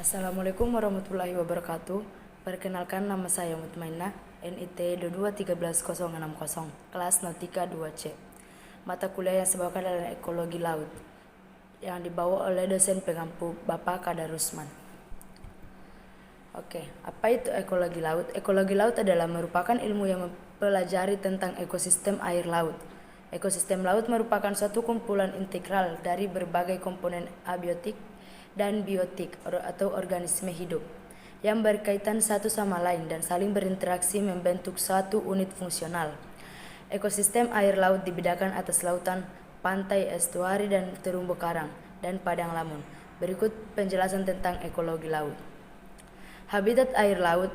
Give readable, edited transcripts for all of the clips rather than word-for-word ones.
Assalamualaikum warahmatullahi wabarakatuh. Perkenalkan, nama saya Mutmainah, NIT 2213060, kelas Nautika 2C. Mata kuliah yang saya bawakan adalah Ekologi Laut, yang dibawa oleh dosen pengampu Bapak Kadarusman. Oke, apa itu ekologi laut? Ekologi laut adalah merupakan ilmu yang mempelajari tentang ekosistem air laut. Ekosistem laut merupakan suatu kumpulan integral dari berbagai komponen abiotik dan biotik atau organisme hidup yang berkaitan satu sama lain dan saling berinteraksi membentuk suatu unit fungsional. Ekosistem air laut dibedakan atas lautan, pantai, estuari, dan terumbu karang, dan padang lamun. Berikut penjelasan tentang ekologi laut. Habitat air laut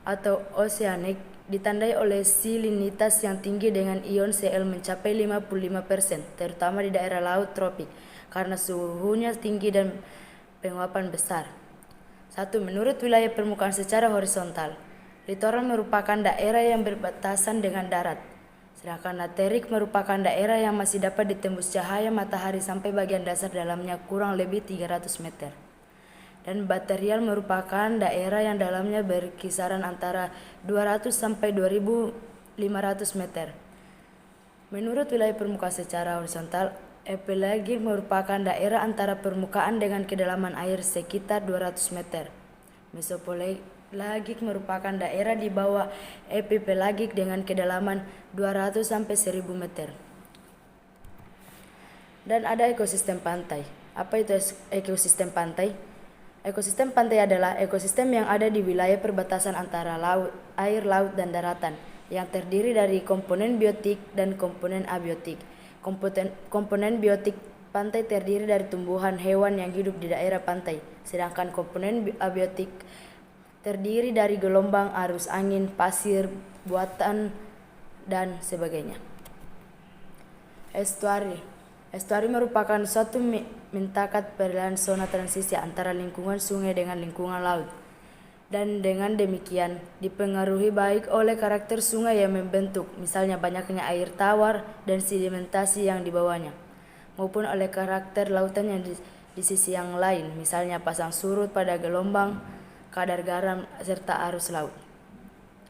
atau oceanic ditandai oleh salinitas yang tinggi dengan ion Cl mencapai 55%, terutama di daerah laut tropik, karena suhunya tinggi dan penguapan besar. 1. Menurut wilayah permukaan secara horizontal, litoral merupakan daerah yang berbatasan dengan darat, sedangkan laterik merupakan daerah yang masih dapat ditembus cahaya matahari sampai bagian dasar dalamnya kurang lebih 300 meter. Dan baterial merupakan daerah yang dalamnya berkisaran antara 200 sampai 2500 meter. Menurut wilayah permukaan secara horizontal, epelagik merupakan daerah antara permukaan dengan kedalaman air sekitar 200 meter. Mesopelagik merupakan daerah di bawah epipelagik dengan kedalaman 200 sampai 1000 meter. Dan ada ekosistem pantai. Apa itu ekosistem pantai? Ekosistem pantai adalah ekosistem yang ada di wilayah perbatasan antara air laut dan daratan, yang terdiri dari komponen biotik dan komponen abiotik. Komponen biotik pantai terdiri dari tumbuhan hewan yang hidup di daerah pantai, sedangkan komponen abiotik terdiri dari gelombang, arus angin, pasir, buatan, dan sebagainya. Estuari merupakan suatu mentakat perlahan zona transisi antara lingkungan sungai dengan lingkungan laut, dan dengan demikian dipengaruhi baik oleh karakter sungai yang membentuk, misalnya banyaknya air tawar dan sedimentasi yang dibawanya, maupun oleh karakter lautan yang di sisi yang lain, misalnya pasang surut pada gelombang, kadar garam, serta arus laut.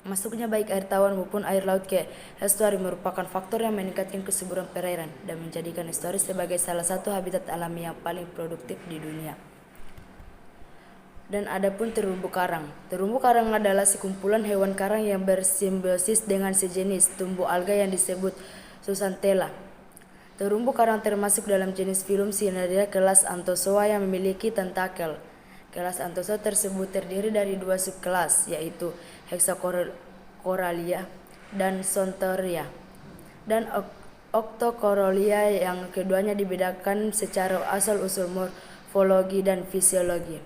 Masuknya baik air tawar maupun air laut ke estuari merupakan faktor yang meningkatkan kesuburan perairan dan menjadikan estuari sebagai salah satu habitat alami yang paling produktif di dunia. Dan adapun terumbu karang. Terumbu karang adalah sekumpulan hewan karang yang bersimbiosis dengan sejenis tumbuh alga yang disebut zooxanthella. Terumbu karang termasuk dalam jenis filum Cnidaria kelas Anthozoa yang memiliki tentakel. Kelas Anthozoa tersebut terdiri dari dua subkelas, yaitu Hexacorallia dan Zontharia, dan Octocorallia yang keduanya dibedakan secara asal-usul morfologi dan fisiologi.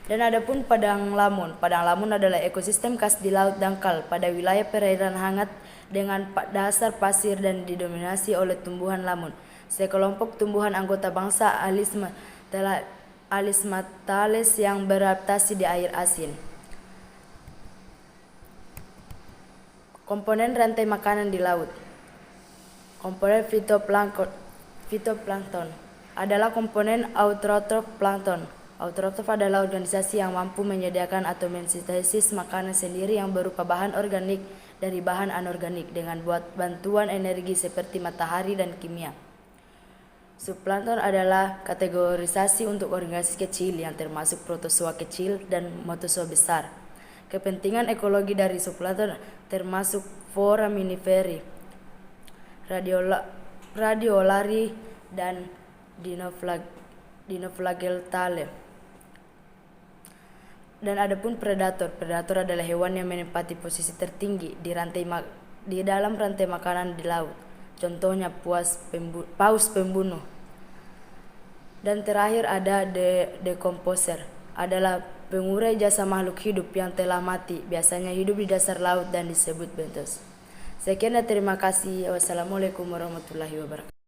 Dan adapun padang lamun. Padang lamun adalah ekosistem khas di laut dangkal pada wilayah perairan hangat dengan dasar pasir dan didominasi oleh tumbuhan lamun. Sekelompok tumbuhan anggota bangsa Alismatales yang beradaptasi di air asin. Komponen rantai makanan di laut. Komponen fitoplankton adalah komponen autotrof plankton. Autotrof adalah organisasi yang mampu menyediakan atau mensintesis makanan sendiri yang berupa bahan organik dari bahan anorganik dengan bantuan energi seperti matahari dan kimia. Subplankton adalah kategorisasi untuk organisasi kecil yang termasuk protozoa kecil dan motozoa besar. Kepentingan ekologi dari subplankton termasuk foraminiferi, radiolari, dan dinoflagellata. Dan adapun predator. Predator adalah hewan yang menempati posisi tertinggi di dalam rantai makanan di laut. Contohnya paus pembunuh. Dan terakhir ada decomposer, adalah pengurai jasa makhluk hidup yang telah mati, biasanya hidup di dasar laut dan disebut bentos. Sekian dan terima kasih. Wassalamualaikum warahmatullahi wabarakatuh.